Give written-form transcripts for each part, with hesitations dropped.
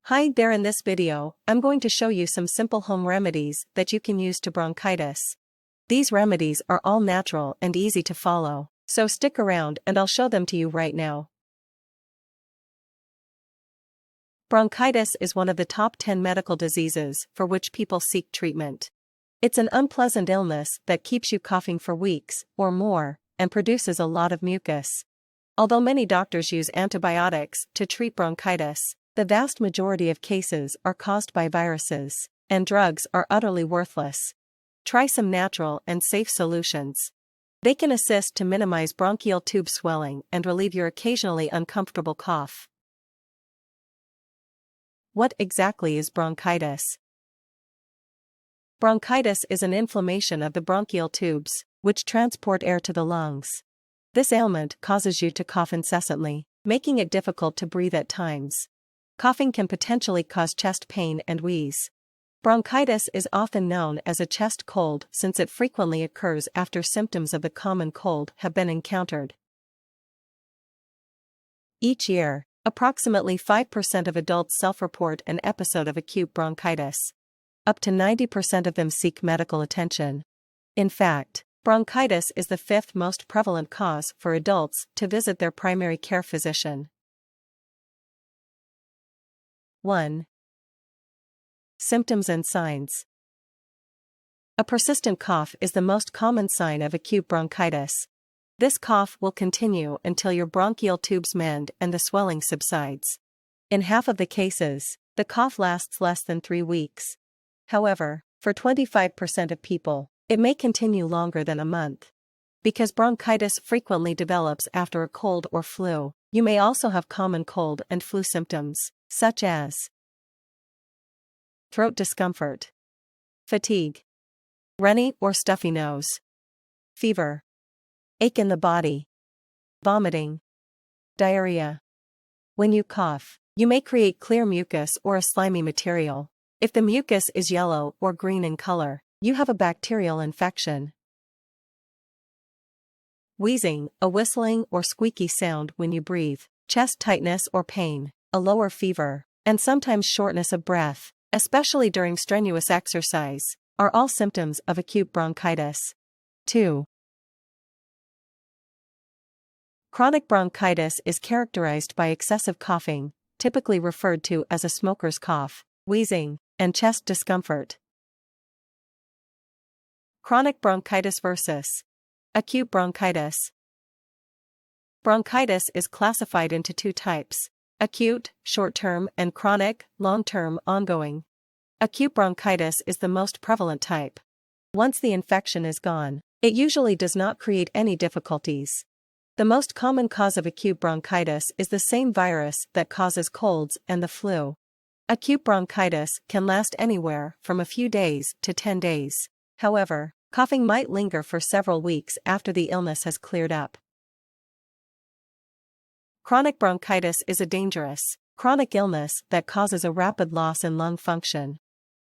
Hi there, in this video, I'm going to show you some simple home remedies that you can use to bronchitis. These remedies are all natural and easy to follow, so stick around and I'll show them to you right now. Bronchitis is one of the top 10 medical diseases for which people seek treatment. It's an unpleasant illness that keeps you coughing for weeks or more and produces a lot of mucus. Although many doctors use antibiotics to treat bronchitis, the vast majority of cases are caused by viruses, and drugs are utterly worthless. Try some natural and safe solutions. They can assist to minimize bronchial tube swelling and relieve your occasionally uncomfortable cough. What exactly is bronchitis? Bronchitis is an inflammation of the bronchial tubes, which transport air to the lungs. This ailment causes you to cough incessantly, making it difficult to breathe at times. Coughing can potentially cause chest pain and wheeze. Bronchitis is often known as a chest cold since it frequently occurs after symptoms of the common cold have been encountered. Each year, approximately 5% of adults self-report an episode of acute bronchitis. Up to 90% of them seek medical attention. In fact, bronchitis is the fifth most prevalent cause for adults to visit their primary care physician. 1. Symptoms and signs. A persistent cough is the most common sign of acute bronchitis. This cough will continue until your bronchial tubes mend and the swelling subsides. In half of the cases, the cough lasts less than 3 weeks. However, for 25% of people, it may continue longer than a month. Because bronchitis frequently develops after a cold or flu, you may also have common cold and flu symptoms, such as throat discomfort, fatigue, runny or stuffy nose, fever, ache in the body, vomiting, diarrhea. When you cough, you may create clear mucus or a slimy material. If the mucus is yellow or green in color, you have a bacterial infection. Wheezing, a whistling or squeaky sound when you breathe, chest tightness or pain, a lower fever, and sometimes shortness of breath, especially during strenuous exercise, are all symptoms of acute bronchitis. 2. Chronic bronchitis is characterized by excessive coughing, typically referred to as a smoker's cough, wheezing, and chest discomfort. Chronic bronchitis versus acute bronchitis. Bronchitis is classified into 2 types: acute, short-term, and chronic, long-term, ongoing. Acute bronchitis is the most prevalent type. Once the infection is gone, it usually does not create any difficulties. The most common cause of acute bronchitis is the same virus that causes colds and the flu. Acute bronchitis can last anywhere from a few days to 10 days. However, coughing might linger for several weeks after the illness has cleared up. Chronic bronchitis is a dangerous, chronic illness that causes a rapid loss in lung function.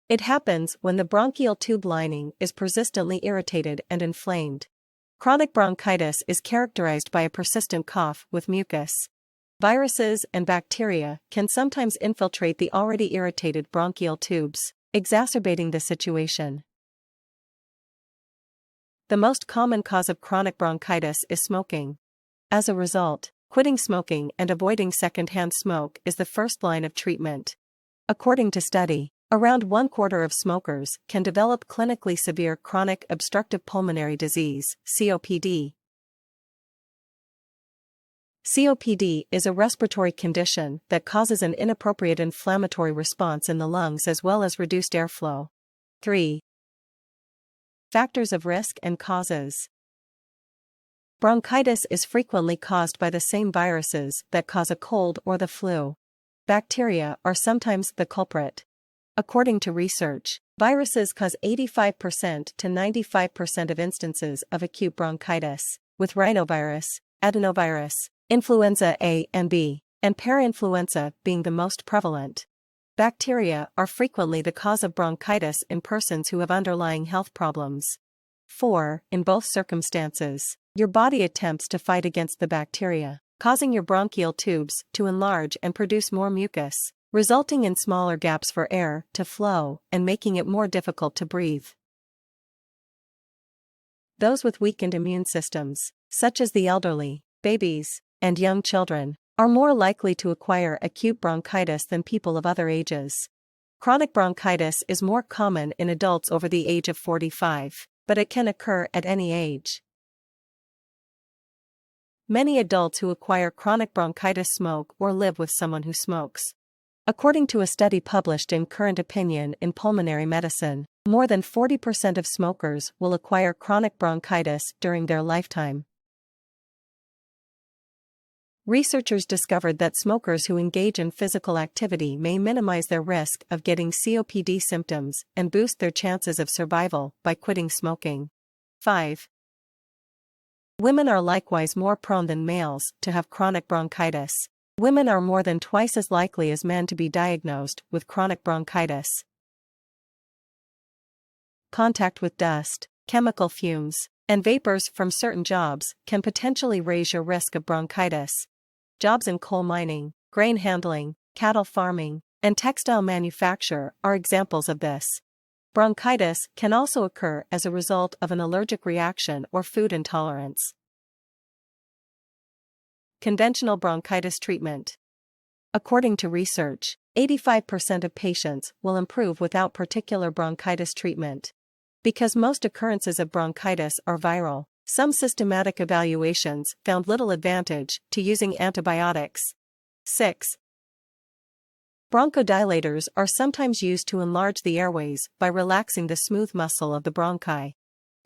It happens when the bronchial tube lining is persistently irritated and inflamed. Chronic bronchitis is characterized by a persistent cough with mucus. Viruses and bacteria can sometimes infiltrate the already irritated bronchial tubes, exacerbating the situation. The most common cause of chronic bronchitis is smoking. As a result, quitting smoking and avoiding secondhand smoke is the first line of treatment. According to study, around 1/4 of smokers can develop clinically severe chronic obstructive pulmonary disease, COPD. COPD is a respiratory condition that causes an inappropriate inflammatory response in the lungs as well as reduced airflow. 3. Factors of risk and causes. Bronchitis is frequently caused by the same viruses that cause a cold or the flu. Bacteria are sometimes the culprit. According to research, viruses cause 85% to 95% of instances of acute bronchitis, with rhinovirus, adenovirus, influenza A and B, and parainfluenza being the most prevalent. Bacteria are frequently the cause of bronchitis in persons who have underlying health problems. 4. In both circumstances, your body attempts to fight against the bacteria, causing your bronchial tubes to enlarge and produce more mucus. resulting in smaller gaps for air to flow and making it more difficult to breathe. Those with weakened immune systems, such as the elderly, babies, and young children, are more likely to acquire acute bronchitis than people of other ages. Chronic bronchitis is more common in adults over the age of 45, but it can occur at any age. Many adults who acquire chronic bronchitis smoke or live with someone who smokes. According to a study published in Current Opinion in Pulmonary Medicine, more than 40% of smokers will acquire chronic bronchitis during their lifetime. Researchers discovered that smokers who engage in physical activity may minimize their risk of getting COPD symptoms and boost their chances of survival by quitting smoking. 5. Women are likewise more prone than males to have chronic bronchitis. Women are more than twice as likely as men to be diagnosed with chronic bronchitis. Contact with dust, chemical fumes, and vapors from certain jobs can potentially raise your risk of bronchitis. Jobs in coal mining, grain handling, cattle farming, and textile manufacture are examples of this. Bronchitis can also occur as a result of an allergic reaction or food intolerance. Conventional bronchitis treatment. According to research, 85% of patients will improve without particular bronchitis treatment. Because most occurrences of bronchitis are viral, some systematic evaluations found little advantage to using antibiotics. 6. Bronchodilators are sometimes used to enlarge the airways by relaxing the smooth muscle of the bronchi.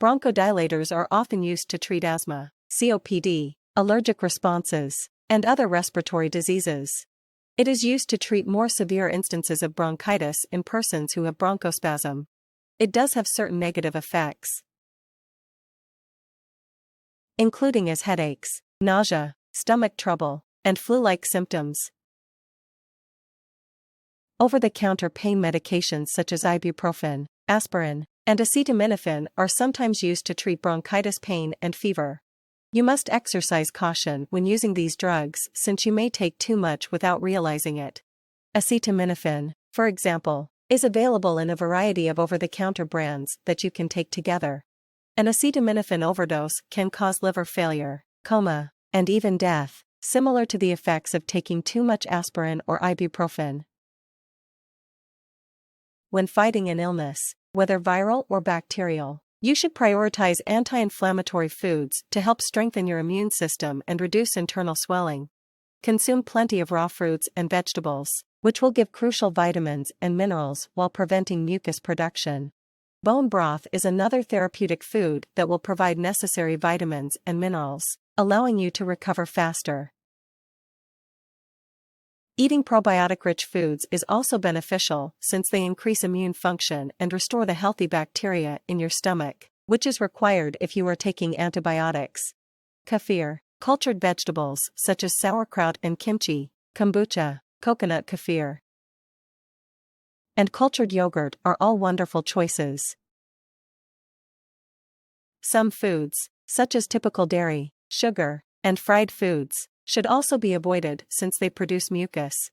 Bronchodilators are often used to treat asthma, COPD, allergic responses, and other respiratory diseases. It is used to treat more severe instances of bronchitis in persons who have bronchospasm. It does have certain negative effects, including as headaches, nausea, stomach trouble, and flu-like symptoms. Over-the-counter pain medications such as ibuprofen, aspirin, and acetaminophen are sometimes used to treat bronchitis pain and fever. You must exercise caution when using these drugs since you may take too much without realizing it. Acetaminophen, for example, is available in a variety of over-the-counter brands that you can take together. An acetaminophen overdose can cause liver failure, coma, and even death, similar to the effects of taking too much aspirin or ibuprofen. When fighting an illness, whether viral or bacterial, you should prioritize anti-inflammatory foods to help strengthen your immune system and reduce internal swelling. Consume plenty of raw fruits and vegetables, which will give crucial vitamins and minerals while preventing mucus production. Bone broth is another therapeutic food that will provide necessary vitamins and minerals, allowing you to recover faster. Eating probiotic-rich foods is also beneficial since they increase immune function and restore the healthy bacteria in your stomach, which is required if you are taking antibiotics. Kefir, cultured vegetables such as sauerkraut and kimchi, kombucha, coconut kefir, and cultured yogurt are all wonderful choices. Some foods, such as typical dairy, sugar, and fried foods, should also be avoided since they produce mucus.